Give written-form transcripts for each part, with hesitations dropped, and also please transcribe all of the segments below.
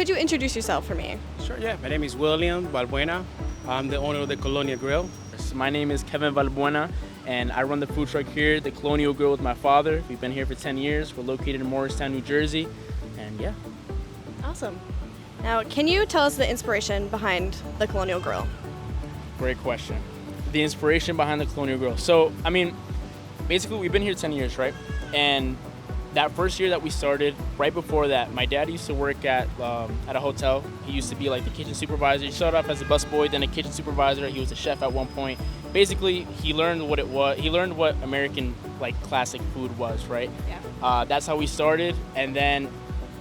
could you introduce yourself for me? Sure, yeah. My name is William Valwena. I'm the owner of the Colonial Grill. My name is Kevin Valwena, and I run the food truck here, the Colonial Grill, with my father. We've been here for 10 years. We're located in Morristown, New Jersey, and yeah. Awesome. Now, can you tell us the inspiration behind the Colonial Grill? Great question. The inspiration behind the Colonial Grill. So, I mean, basically, we've been here 10 years, right? And that first year that we started, right before that, my dad used to work at a hotel. He used to be like the kitchen supervisor. He started off as a busboy, then a kitchen supervisor. He was a chef at one point. Basically, he learned what it was. He learned what American like classic food was, right? Yeah. That's how we started, and then,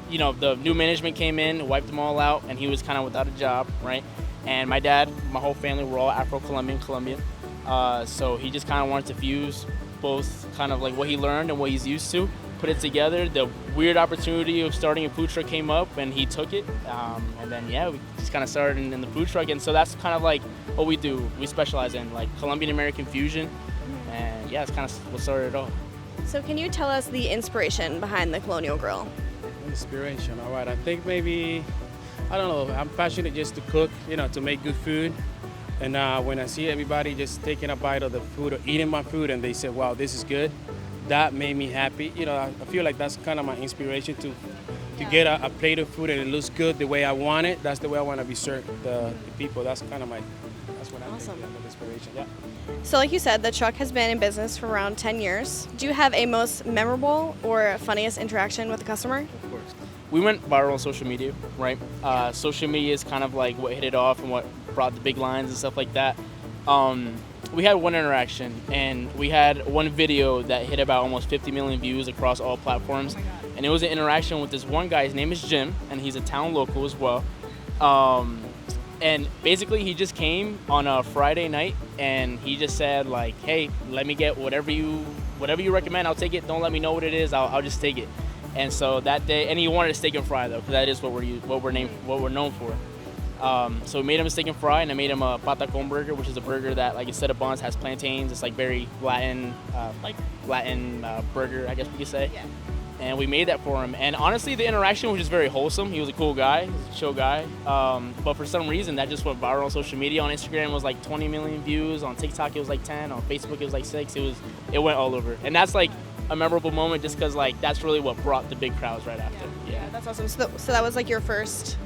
you know, the new management came in, wiped them all out, and he was kind of without a job, right? And my dad, my whole family, we're all Colombian. So he just kind of wanted to fuse both kind of like what he learned and what he's used to, put it together. The weird opportunity of starting a food truck came up, and he took it. And then, yeah, we just kind of started in the food truck. And so that's kind of like what we do. We specialize in like Colombian-American fusion. And yeah, it's kind of what started it all. So can you tell us the inspiration behind the Colonial Grill? Inspiration, all right. I think maybe, I don't know, I'm passionate just to cook, you know, to make good food. And when I see everybody just taking a bite of the food or eating my food and they say, wow, this is good, that made me happy. You know, I feel like that's kind of my inspiration to get a plate of food and it looks good the way I want it. That's the way I want to be served the people. That's kind of that's what I think of inspiration, yeah. So like you said, the truck has been in business for around 10 years. Do you have a most memorable or funniest interaction with the customer? Of course. We went viral on social media, right? Social media is kind of like what hit it off and what brought the big lines and stuff like that. We had one interaction, and we had one video that hit about almost 50 million views across all platforms. And it was an interaction with this one guy. His name is Jim, and he's a town local as well. And basically, he just came on a Friday night, and he just said, like, hey, let me get whatever you recommend. I'll take it. Don't let me know what it is. I'll just take it. And so that day, and he wanted a steak and fry though, because that is what we're known for. So we made him a steak and fry, and I made him a patakon burger, which is a burger that, like, instead of buns, has plantains. It's like very Latin, burger, I guess we could say. Yeah. And we made that for him. And honestly, the interaction was just very wholesome. He was a cool guy, he was a chill guy. But for some reason, that just went viral on social media. On Instagram, it was like 20 million views. On TikTok, it was like 10. On Facebook, it was like 6. It went all over. And that's like a memorable moment, just because like that's really what brought the big crowds right after. Yeah, that's awesome. So that was like your first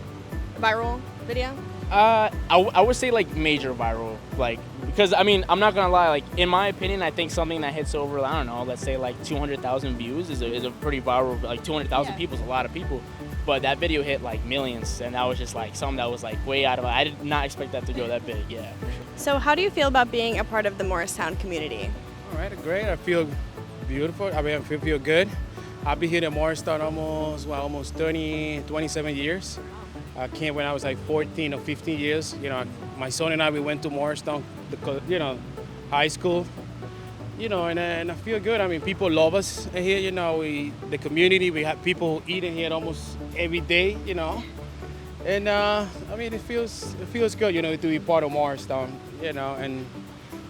viral video? I would say like major viral, like, because I mean, I'm not gonna lie, like, in my opinion, I think something that hits over, I don't know, let's say like 200,000 views is a pretty viral. Like 200,000 people is a lot of people, but that video hit like millions, and that was just like something that was like way out of, I did not expect that to go that big. Yeah. So how do you feel about being a part of the Morristown community? All right, great. I feel beautiful. I mean, I feel good. I've been here in Morristown almost 27 years. I came when I was like 14 or 15 years. You know, my son and I, we went to Morristown, high school. You know, and I feel good. I mean, people love us here. You know, the community, we have people eating here almost every day. You know, and I mean, it feels good. You know, to be part of Morristown. You know, and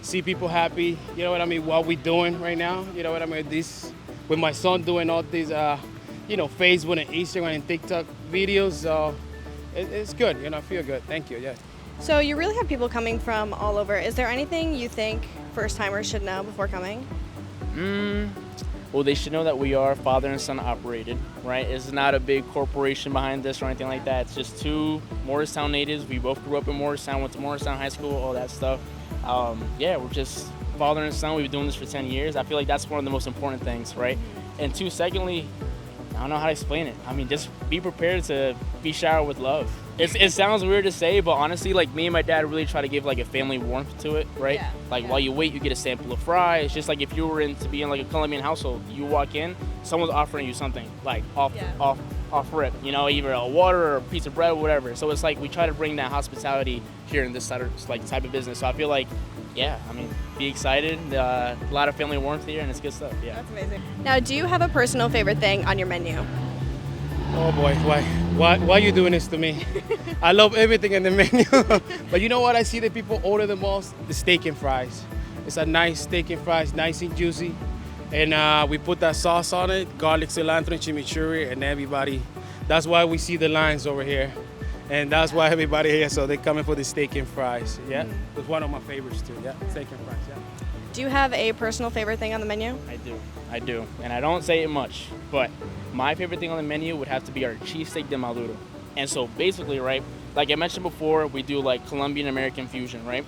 see people happy. You know what I mean? What we're doing right now. You know what I mean? With my son doing all these, Facebook and Instagram and TikTok videos. It's good, you know, I feel good. Thank you, yes. So you really have people coming from all over. Is there anything you think first-timers should know before coming? Well, they should know that we are father and son operated, right? It's not a big corporation behind this or anything like that. It's just two Morristown natives. We both grew up in Morristown, went to Morristown High School, all that stuff. Yeah, we're just father and son. We've been doing this for 10 years. I feel like that's one of the most important things, right? And two, secondly, I don't know how to explain it. I mean, just be prepared to be showered with love. It sounds weird to say, but honestly, like, me and my dad really try to give like a family warmth to it, right? Yeah. Like, while you wait, you get a sample of fry. It's just like if you were in to be in like a Colombian household, you walk in, someone's offering you something like off rip, you know, either a water or a piece of bread or whatever. So it's like we try to bring that hospitality here in this type of business. So I feel like, yeah, I mean, be excited. A lot of family warmth here, and it's good stuff. Yeah. That's amazing. Now, do you have a personal favorite thing on your menu? Oh boy, why are you doing this to me? I love everything in the menu. But you know what I see that people order the most? The steak and fries. It's a nice steak and fries, nice and juicy. And we put that sauce on it, garlic, cilantro, and chimichurri, and everybody that's why we see the lines over here. And that's why everybody here, so they're coming for the steak and fries. Yeah, it's one of my favorites too. Yeah, steak and fries. Yeah. Do you have a personal favorite thing on the menu? I do, and I don't say it much, but my favorite thing on the menu would have to be our cheesesteak de Maduro. And so basically, right, like I mentioned before, we do like Colombian-American fusion, right?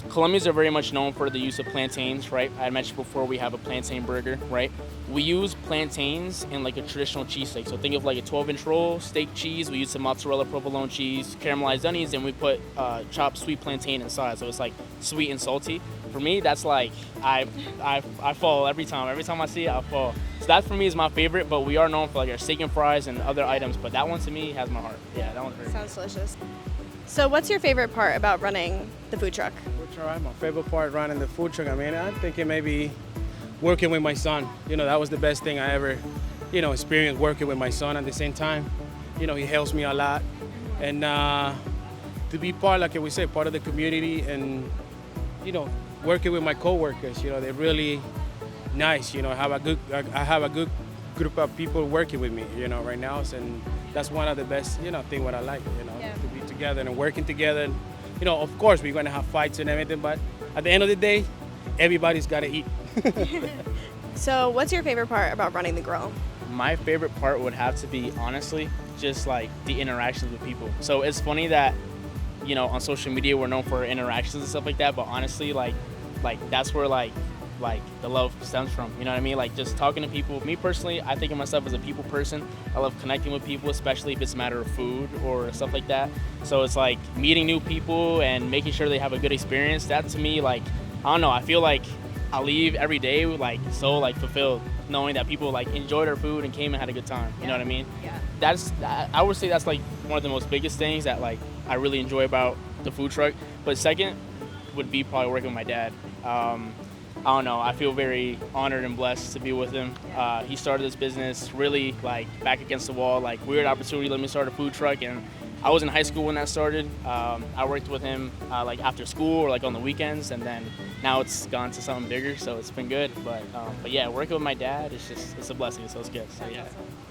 Colombians are very much known for the use of plantains, right? I mentioned before we have a plantain burger, right? We use plantains in like a traditional cheesesteak. So think of like a 12-inch roll, steak cheese. We use some mozzarella provolone cheese, caramelized onions, and we put chopped sweet plantain inside. So it's like sweet and salty. For me, that's like, I fall every time. Every time I see it, I fall. So that for me is my favorite, but we are known for like our steak and fries and other items. But that one to me has my heart. Yeah, that one's very Sounds delicious. So what's your favorite part about running the food truck? My favorite part running the food truck, I mean, I think it may be working with my son. You know, that was the best thing I ever, experienced, working with my son at the same time. You know, he helps me a lot. And to be part, like we say, part of the community and, working with my coworkers, they're really nice. I have a good group of people working with me, right now. And that's one of the best, thing what I like, to be together and working together. Of course, we're going to have fights and everything, but at the end of the day, everybody's got to eat. So what's your favorite part about running the grill? My favorite part would have to be, honestly, just like the interactions with people. So it's funny that, on social media, we're known for interactions and stuff like that, but honestly, like that's where like the love stems from, you know what I mean? Like just talking to people. Me personally, I think of myself as a people person. I love connecting with people, especially if it's a matter of food or stuff like that. So it's like meeting new people and making sure they have a good experience. That to me, like, I don't know, I feel like I leave every day like so like fulfilled, knowing that people like enjoyed our food and came and had a good time. You know what I mean? Yeah. I would say that's like one of the most biggest things that like I really enjoy about the food truck. But second would be probably working with my dad. I don't know, I feel very honored and blessed to be with him. He started this business really like back against the wall, like weird opportunity, let me start a food truck. And I was in high school when that started. I worked with him like after school or like on the weekends, and then now it's gone to something bigger, so it's been good. But yeah, working with my dad, it's a blessing, so it's good. So yeah.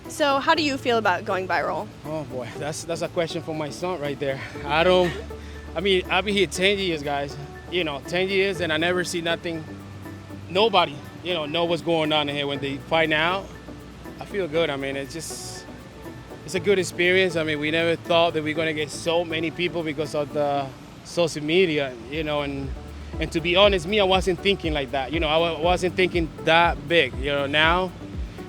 So how do you feel about going viral? Oh boy, that's a question for my son right there. I've been here 10 years, guys. 10 years, and I never see nothing. Nobody, know what's going on in here. When they find out, I feel good. I mean, it's a good experience. I mean, we never thought that we're going to get so many people because of the social media, and to be honest, I wasn't thinking like that. I wasn't thinking that big. Now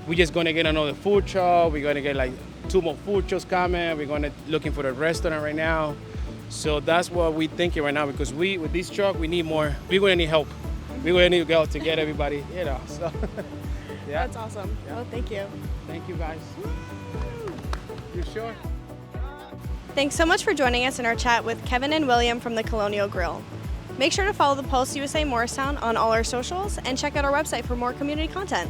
we're just going to get another food truck. We're going to get like 2 more food trucks coming. We're going to looking for the restaurant right now. So that's what we're thinking right now, because with this truck, we need more. We're going to need help. We're going to need help to get everybody, so. Yeah. That's awesome. Yeah. Well, thank you. Thank you, guys. You sure? Thanks so much for joining us in our chat with Kevin and William from the Colonial Grill. Make sure to follow the Pulse USA Morristown on all our socials and check out our website for more community content.